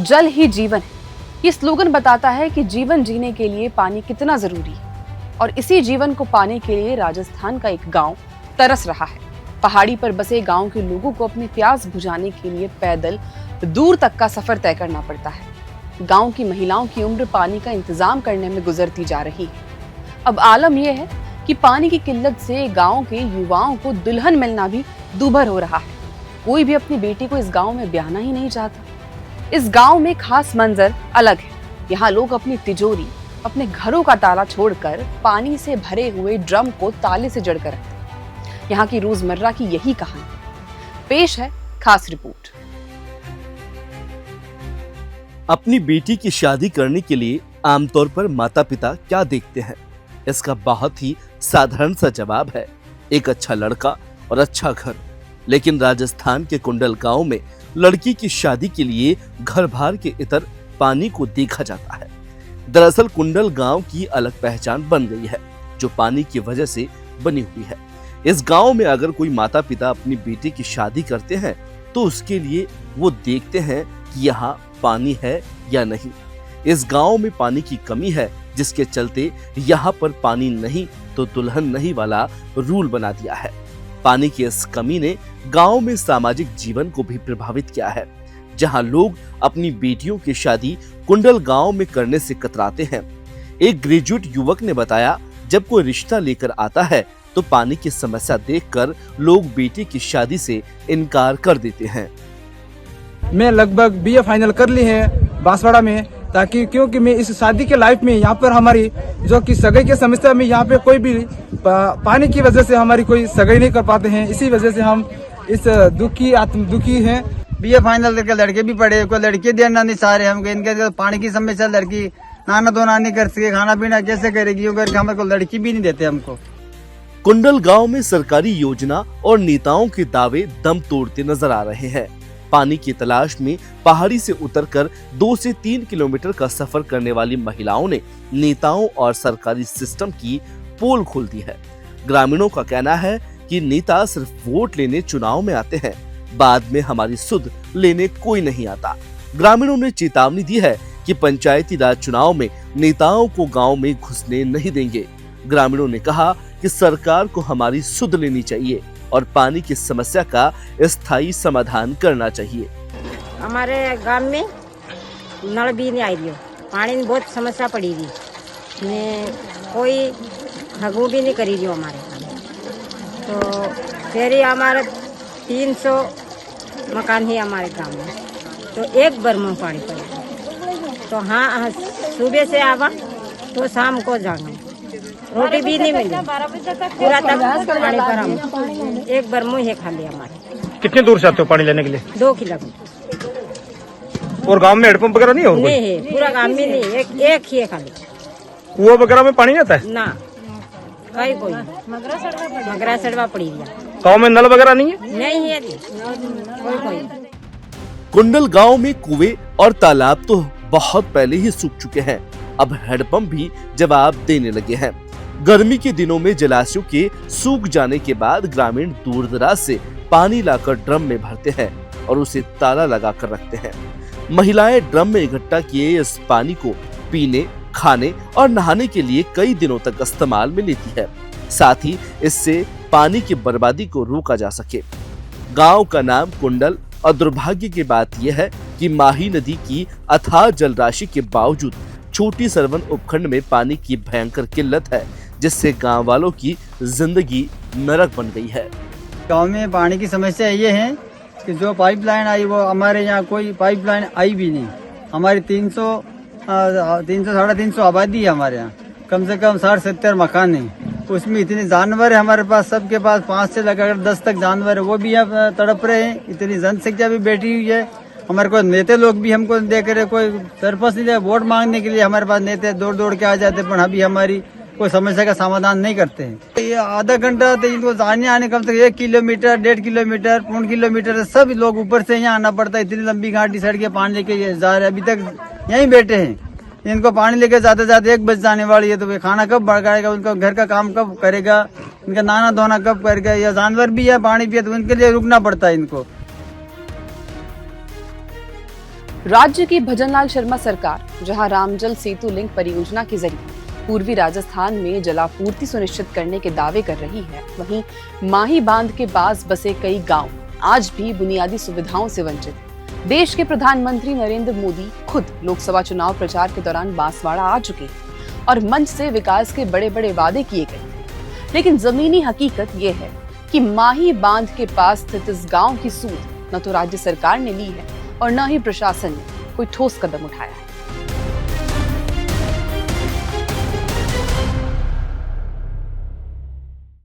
जल ही जीवन है। ये स्लोगन बताता है कि जीवन जीने के लिए पानी कितना जरूरी है और इसी जीवन को पाने के लिए राजस्थान का एक गांव तरस रहा है। पहाड़ी पर बसे गांव के लोगों को अपनी प्यास बुझाने के लिए पैदल दूर तक का सफर तय करना पड़ता है। गांव की महिलाओं की उम्र पानी का इंतजाम करने में गुजरती जा रही है। अब आलम यह है कि पानी की किल्लत से गांव के युवाओं को दुल्हन मिलना भी दूभर हो रहा है। कोई भी अपनी बेटी को इस गांव में ब्याहना ही नहीं चाहता। इस गांव में खास मंजर अलग है। यहाँ लोग अपनी तिजोरी, अपने घरों का ताला छोड़कर पानी से भरे हुए ड्रम को ताले से जड़कर रखते हैं। यहाँ की रोजमर्रा की यही कहानी। पेश है खास रिपोर्ट। अपनी बेटी की शादी करने के लिए आमतौर पर माता पिता क्या देखते हैं? इसका बहुत ही साधारण सा जवाब है, एक अच्छा लड़का और अच्छा घर। लेकिन राजस्थान के कुंडल गांव में लड़की की शादी के लिए घर भार के इतर पानी को देखा जाता है। दरअसल कुंडल गांव की अलग पहचान बन गई है, जो पानी की वजह से बनी हुई है। इस गांव में अगर कोई माता पिता अपनी बेटी की शादी करते हैं तो उसके लिए वो देखते हैं कि यहाँ पानी है या नहीं। इस गांव में पानी की कमी है, जिसके चलते यहाँ पर पानी नहीं तो दुल्हन नहीं वाला रूल बना दिया है। पानी की इस कमी ने गांव में सामाजिक जीवन को भी प्रभावित किया है, जहां लोग अपनी बेटियों की शादी कुंडल गांव में करने से कतराते हैं। एक ग्रेजुएट युवक ने बताया, जब कोई रिश्ता लेकर आता है तो पानी की समस्या देखकर लोग बेटी की शादी से इनकार कर देते हैं। मैं लगभग बीए फाइनल कर ली है बांसवाड़ा में, ताकि क्योंकि मैं इस शादी के लाइफ में यहाँ पर हमारी जो कि सगाई की समस्या में यहाँ पे कोई भी पानी की वजह से हमारी कोई सगाई नहीं कर पाते हैं। इसी वजह से हम इस आत्म दुखी हैं। बीए फाइनल करके लड़के भी पढ़े, कोई लड़के देना नहीं चाह रहे हमको। इनके पानी की समस्या, लड़की नाना धोना नहीं कर सके, खाना पीना कैसे करेगी, करके हमारे को लड़की भी नहीं देते हमको। कुंडल गांव में सरकारी योजना और नेताओं के दावे दम तोड़ते नजर आ रहे हैं। पानी की तलाश में पहाड़ी से उतरकर 2 से 3 किलोमीटर का सफर करने वाली महिलाओं ने नेताओं और सरकारी सिस्टम की पोल खोल दी है। ग्रामीणों का कहना है कि नेता सिर्फ वोट लेने चुनाव में आते हैं, बाद में हमारी सुध लेने कोई नहीं आता। ग्रामीणों ने चेतावनी दी है कि पंचायती राज चुनाव में नेताओं को गांव में घुसने नहीं देंगे। ग्रामीणों ने कहा कि सरकार को हमारी सुध लेनी चाहिए और पानी की समस्या का स्थायी समाधान करना चाहिए। हमारे गांव में नल भी नहीं आई रही, पानी में बहुत समस्या पड़ी थी, कोई हगू भी नहीं करी रही हमारे। तो फिर हमारे 300 मकान है हमारे गांव में, तो एक बरमो पानी पड़ा। तो हाँ, सुबह से आवा तो शाम को जाना, रोटी भी नहीं मिली, पूरा तक पानी भरा हम एक बरमो है खाली हमारे। कितने दूर से आते हो पानी लेने के लिए? 2 किलोमीटर। और गांव में हेडपंप वगैरह नहीं हो? नहीं है, पूरा गांव में नहीं, एक ही है खाली। कुआं वगैरह में पानी आता है ना? कोई मगरा सड़वा पड़ी है। गांव में नल वगैरह नहीं है? नहीं है कोई। कुंडल गांव में कुएं और तालाब तो बहुत पहले ही सूख चुके हैं। अब हैंडपंप भी जवाब देने लगे हैं। गर्मी के दिनों में जलाशयों के सूख जाने के बाद ग्रामीण दूर दराज से पानी लाकर ड्रम में भरते हैं और उसे ताला लगाकर रखते हैं। महिलाएं ड्रम में इकट्ठा किए इस पानी को पीने, खाने और नहाने के लिए कई दिनों तक इस्तेमाल में लेती है। साथ ही इससे पानी की बर्बादी को रोका जा सके। गांव का नाम कुंडल और दुर्भाग्य की बात यह है कि माही नदी की अथाह जल राशि के बावजूद छोटी सरवन उपखंड में पानी की भयंकर किल्लत है, जिससे गांव वालों की जिंदगी नरक बन गई है। गांव में पानी की समस्या ये है कि जो पाइपलाइन आई वो हमारे यहाँ कोई पाइपलाइन आई भी नहीं। हमारी 300 साढ़े 300 आबादी है हमारे यहाँ, कम से कम 60-70 मकान है। उसमें इतने जानवर है हमारे पास, सबके पास 5 से लेकर 10 तक जानवर है, वो भी यहाँ तड़प रहे हैं। इतनी जनसंख्या भी बैठी हुई है। हमारे को नेता लोग भी हमको देख रहे, कोई सरपंच नहीं, वोट मांगने के लिए हमारे पास नेता दौड़ दौड़ के आ जाते, पर अभी हमारी कोई समस्या का समाधान नहीं करते हैं। ये आधा घंटा तो इनको आने आने कम से कम 1 किलोमीटर, 1.5 किलोमीटर, 1 किलोमीटर सब लोग ऊपर से यहाँ आना पड़ता है। इतनी लंबी घाटी सड़क के पानी लेके जा रहे, अभी तक यहीं बैठे हैं। इनको पानी लेके जाते जाते 1 बज जाने वाली है, तो वे खाना कब बढ़ाएगा, उनका घर का काम कब करेगा, इनका नाना धोना कब करेगा। या जानवर भी है पानी पिए तो उनके लिए रुकना पड़ता है इनको। राज्य की भजनलाल शर्मा सरकार जहां रामजल सेतु लिंक परियोजना के जरिए पूर्वी राजस्थान में जलापूर्ति सुनिश्चित करने के दावे कर रही है, वहीं माही बांध के पास बसे कई गांव आज भी बुनियादी सुविधाओं से वंचित हैं। देश के प्रधानमंत्री नरेंद्र मोदी खुद लोकसभा चुनाव प्रचार के दौरान बांसवाड़ा आ चुके हैं और मंच से विकास के बड़े बड़े वादे किए गए थे, लेकिन जमीनी हकीकत ये है कि माही बांध के पास स्थित इस गांव की सूद न तो राज्य सरकार ने ली है और न ही प्रशासन ने कोई ठोस कदम उठाया है।